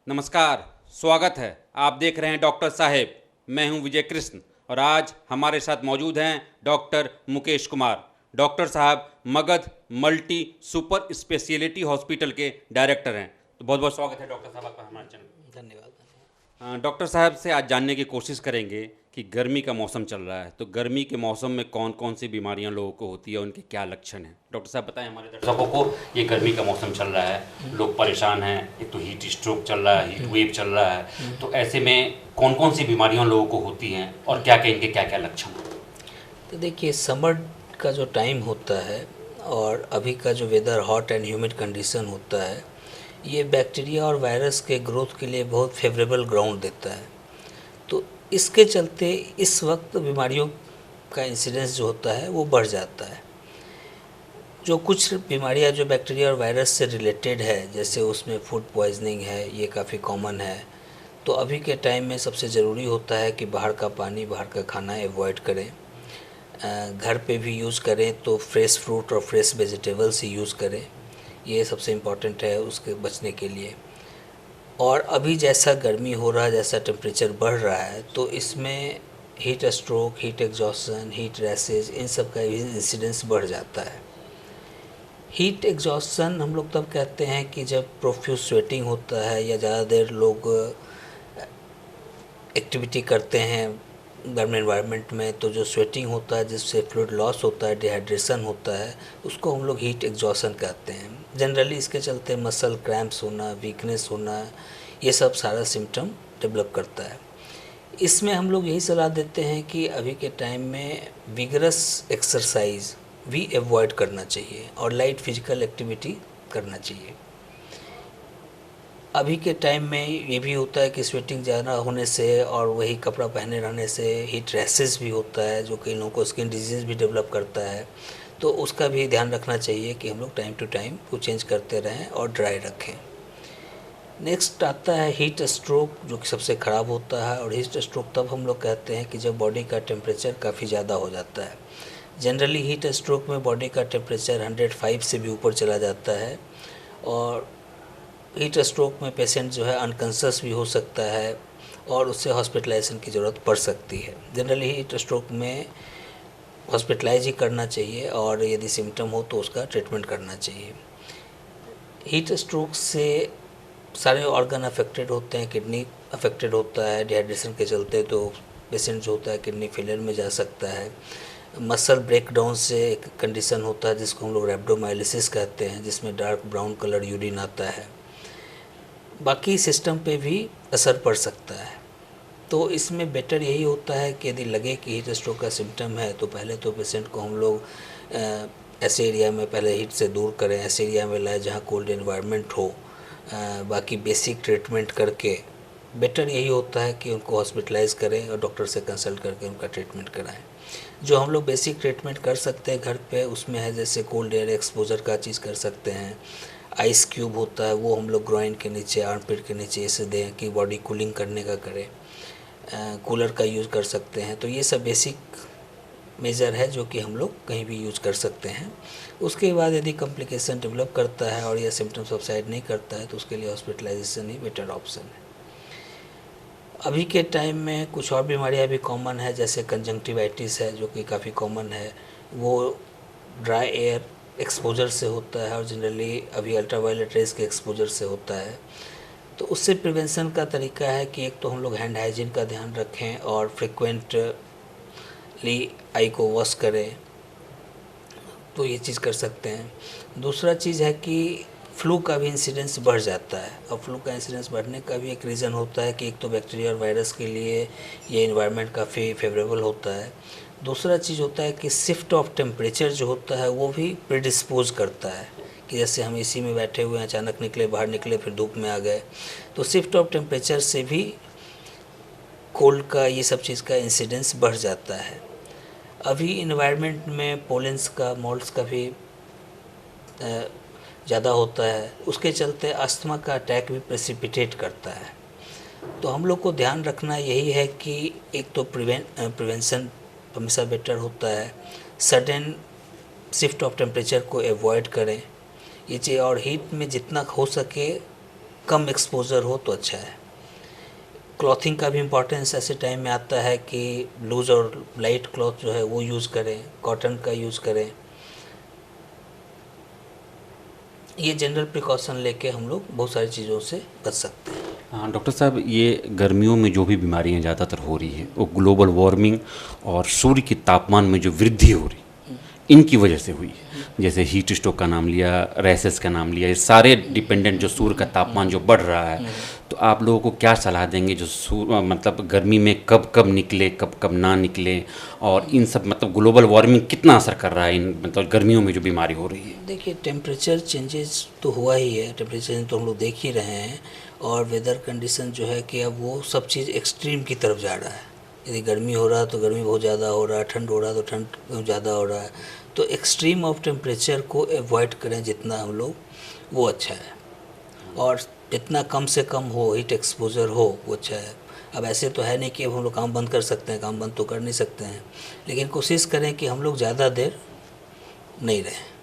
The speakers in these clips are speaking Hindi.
नमस्कार, स्वागत है। आप देख रहे हैं डॉक्टर साहेब। मैं हूं विजय कृष्ण और आज हमारे साथ मौजूद हैं डॉक्टर मुकेश कुमार। डॉक्टर साहब Magadh multi super speciality hospital के डायरेक्टर हैं। तो बहुत बहुत स्वागत है डॉक्टर साहब आपका हमारे चैनल। धन्यवाद। डॉक्टर साहब से आज जानने की कोशिश करेंगे कि गर्मी का मौसम चल रहा है, तो गर्मी के मौसम में कौन कौन सी बीमारियां लोगों को होती है, उनके क्या लक्षण हैं। डॉक्टर साहब बताएं हमारे दर्शकों को। ये गर्मी का मौसम चल रहा है, लोग परेशान हैं, एक तो हीट स्ट्रोक चल रहा है, हीट वेव चल रहा है, तो ऐसे में कौन कौन सी बीमारियां लोगों को होती हैं और क्या क्या इनके क्या क्या लक्षण हैं। तो देखिए, समर का जो टाइम होता है और अभी का जो weather hot and humid condition होता है, ये बैक्टीरिया और वायरस के ग्रोथ के लिए बहुत फेवरेबल ग्राउंड देता है। तो इसके चलते इस वक्त बीमारियों का इंसिडेंस जो होता है वो बढ़ जाता है। जो कुछ बीमारियां जो बैक्टीरिया और वायरस से रिलेटेड है, जैसे उसमें फूड पॉइजनिंग है, ये काफ़ी कॉमन है। तो अभी के टाइम में सबसे ज़रूरी होता है कि बाहर का पानी, बाहर का खाना अवॉइड करें। घर पे भी यूज़ करें तो फ्रेश फ्रूट और फ्रेश वेजिटेबल्स ही यूज़ करें, ये सबसे इम्पॉर्टेंट है उसके बचने के लिए। और अभी जैसा गर्मी हो रहा है, जैसा टेम्परेचर बढ़ रहा है, तो इसमें heat stroke, heat exhaustion, heat rashes, इन सब का इंसिडेंस बढ़ जाता है। हीट एग्जॉशन हम लोग तब कहते हैं कि जब प्रोफ्यूज स्वेटिंग होता है या ज़्यादा देर लोग एक्टिविटी करते हैं गर्म एनवायरनमेंट में, तो जो स्वेटिंग होता है जिससे फ्लूइड लॉस होता है, डिहाइड्रेशन होता है, उसको हम लोग हीट एग्जॉशन कहते हैं। जनरली इसके चलते मसल क्रैम्प्स होना, वीकनेस होना, ये सब सारा सिम्टम डेवलप करता है। इसमें हम लोग यही सलाह देते हैं कि अभी के टाइम में विगरस एक्सरसाइज भी अवॉइड करना चाहिए और लाइट फिजिकल एक्टिविटी करना चाहिए। अभी के टाइम में ये भी होता है कि स्वेटिंग ज़्यादा होने से और वही कपड़ा पहने रहने से हीट रैसेस भी होता है, जो कई लोगों को स्किन डिजीज़ भी डेवलप करता है। तो उसका भी ध्यान रखना चाहिए कि हम लोग टाइम टू टाइम वो चेंज करते रहें और ड्राई रखें। नेक्स्ट आता है हीट स्ट्रोक, जो कि सबसे ख़राब होता है। और हीट स्ट्रोक तब हम लोग कहते हैं कि जब बॉडी का टेम्परेचर काफ़ी ज़्यादा हो जाता है। जनरली हीट स्ट्रोक में बॉडी का टेम्परेचर 105 से भी ऊपर चला जाता है और हीट स्ट्रोक में पेशेंट जो है अनकॉन्शियस भी हो सकता है और उससे हॉस्पिटलाइजेशन की ज़रूरत पड़ सकती है। जनरली हीट स्ट्रोक में हॉस्पिटलाइज ही करना चाहिए और यदि सिम्टम हो तो उसका ट्रीटमेंट करना चाहिए। हीट स्ट्रोक से सारे ऑर्गन अफेक्टेड होते हैं, किडनी अफेक्टेड होता है डिहाइड्रेशन के चलते, तो पेशेंट जो होता है किडनी फेलियर में जा सकता है। मसल ब्रेकडाउन से एक कंडीशन होता है जिसको हम लोग रेब्डोमाइलिसिस कहते हैं, जिसमें डार्क ब्राउन कलर यूरिन आता है। बाकी सिस्टम पे भी असर पड़ सकता है। तो इसमें बेटर यही होता है कि यदि लगे कि हीट स्ट्रोक का सिम्टम है तो पहले तो पेशेंट को हम लोग ऐसे एरिया में पहले हीट से दूर करें, ऐसे एरिया में लाए जहाँ कोल्ड एनवायरनमेंट हो। बाकी बेसिक ट्रीटमेंट करके बेटर यही होता है कि उनको हॉस्पिटलाइज करें और डॉक्टर से कंसल्ट करके उनका ट्रीटमेंट कराएं। जो हम लोग बेसिक ट्रीटमेंट कर सकते हैं घर पे, उसमें है जैसे कोल्ड एयर एक्सपोजर का चीज़ कर सकते हैं। आइस क्यूब होता है वो हम लोग ग्रॉइन के नीचे, आर्मपिट के नीचे ऐसे दें कि बॉडी कूलिंग करने का करें। कूलर का यूज़ कर सकते हैं। तो ये सब बेसिक मेजर है जो कि हम लोग कहीं भी यूज कर सकते हैं। उसके बाद यदि कॉम्प्लिकेशन डेवलप करता है और यह सिम्टम सबसाइड नहीं करता है तो उसके लिए हॉस्पिटलाइजेशन ही बेटर ऑप्शन है। अभी के टाइम में कुछ और बीमारियां भी कॉमन है, जैसे कंजंक्टिवाइटिस है जो कि काफ़ी कॉमन है। वो ड्राई एयर एक्सपोजर से होता है और जनरली अभी अल्ट्रावायलेट रेज के एक्सपोजर से होता है। तो उससे प्रिवेंशन का तरीका है कि एक तो हम लोग हैंड हाइजीन का ध्यान रखें और फ्रिक्वेंटली आई को वॉश करें, तो ये चीज़ कर सकते हैं। दूसरा चीज़ है कि फ्लू का भी इंसिडेंस बढ़ जाता है और फ्लू का इंसिडेंस बढ़ने का भी एक रीज़न होता है कि एक तो बैक्टीरिया और वायरस के लिए ये इन्वायरमेंट काफ़ी फेवरेबल होता है। दूसरा चीज़ होता है कि शिफ्ट ऑफ टेम्परेचर जो होता है वो भी प्रिडिस्पोज करता है कि जैसे हम एसी में बैठे हुए हैं, अचानक निकले, बाहर निकले, फिर धूप में आ गए, तो शिफ्ट ऑफ टेम्परेचर से भी कोल्ड का ये सब चीज़ का इंसिडेंस बढ़ जाता है। अभी इन्वायरमेंट में पोलेंस का, मोल्ड्स का भी ज़्यादा होता है, उसके चलते अस्थमा का अटैक भी प्रेसिपिटेट करता है। तो हम लोग को ध्यान रखना यही है कि एक तो प्रिवेंशन हमेशा बेटर होता है। सडन शिफ्ट ऑफ टेम्परेचर को अवॉइड करें ये चीज़, और हीट में जितना हो सके कम एक्सपोज़र हो तो अच्छा है। क्लॉथिंग का भी इम्पोर्टेंस ऐसे टाइम में आता है कि लूज़ और लाइट क्लॉथ जो है वो यूज़ करें, कॉटन का यूज़ करें। ये जनरल प्रिकॉशन लेके हम लोग बहुत सारी चीज़ों से बच सकते हैं। हाँ डॉक्टर साहब, ये गर्मियों में जो भी बीमारियां ज़्यादातर हो रही है वो ग्लोबल वार्मिंग और सूर्य के तापमान में जो वृद्धि हो रही इनकी वजह से हुई है। जैसे हीट स्ट्रोक का नाम लिया, रैसेस का नाम लिया, ये सारे डिपेंडेंट जो सूर्य का तापमान जो बढ़ रहा है, तो आप लोगों को क्या सलाह देंगे जो मतलब गर्मी में कब कब निकले, कब कब ना निकले, और इन सब मतलब ग्लोबल वार्मिंग कितना असर कर रहा है इन मतलब गर्मियों में जो बीमारी हो रही है? देखिए, टेम्परेचर चेंजेस तो हुआ ही है, टेम्परेचर चेंज तो हम लोग देख ही रहे हैं, और वेदर कंडीशन जो है कि अब वो सब चीज़ एक्सट्रीम की तरफ जा रहा है। यदि गर्मी हो रहा है तो गर्मी बहुत ज़्यादा हो रहा है, ठंड हो रहा है तो ठंड बहुत ज़्यादा हो रहा है। तो एक्सट्रीम ऑफ टेम्परेचर को अवॉइड करें जितना हम लोग, वो अच्छा है, और जितना कम से कम हो हीट एक्सपोजर हो वो अच्छा है। अब ऐसे तो है नहीं कि अब हम लोग काम बंद कर सकते हैं, काम बंद तो कर नहीं सकते हैं, लेकिन कोशिश करें कि हम लोग ज़्यादा देर नहीं रहें।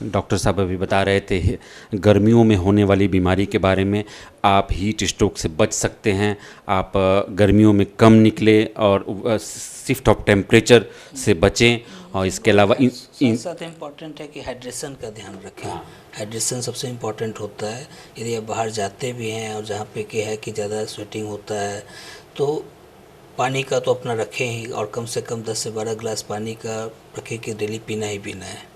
डॉक्टर साहब अभी बता रहे थे गर्मियों में होने वाली बीमारी के बारे में, आप हीट स्ट्रोक से बच सकते हैं, आप गर्मियों में कम निकले और शिफ्ट ऑफ टेम्परेचर से बचें, और इसके अलावा साथ साथ इम्पॉर्टेंट है कि हाइड्रेशन का ध्यान रखें। हाइड्रेशन सबसे इम्पॉर्टेंट होता है। यदि आप बाहर जाते भी हैं और जहाँ पे कि है कि ज़्यादा स्वेटिंग होता है, तो पानी का तो अपना रखें ही, और कम से कम 10 से 12 गिलास पानी का रखें कि डेली पीना ही पीना है।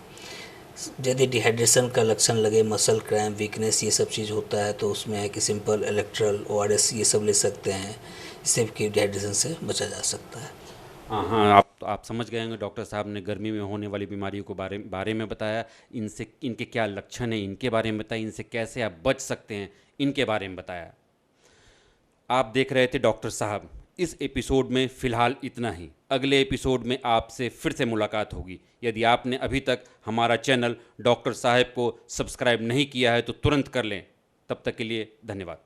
यदि डिहाइड्रेशन का लक्षण लगे, मसल क्रैम्प, वीकनेस, ये सब चीज़ होता है, तो उसमें है कि सिंपल इलेक्ट्रल, ORS ये सब ले सकते हैं, इससे कि डिहाइड्रेशन से बचा जा सकता है। हाँ, आप समझ गए होंगे डॉक्टर साहब ने गर्मी में होने वाली बीमारियों को बारे में बताया, इनसे इनके क्या लक्षण हैं इनके बारे में बताया, इनसे कैसे आप बच सकते हैं इनके बारे में बताया। आप देख रहे थे डॉक्टर साहब। इस एपिसोड में फ़िलहाल इतना ही। अगले एपिसोड में आपसे फिर से मुलाकात होगी। यदि आपने अभी तक हमारा चैनल डॉक्टर साहब को सब्सक्राइब नहीं किया है तो तुरंत कर लें। तब तक के लिए धन्यवाद।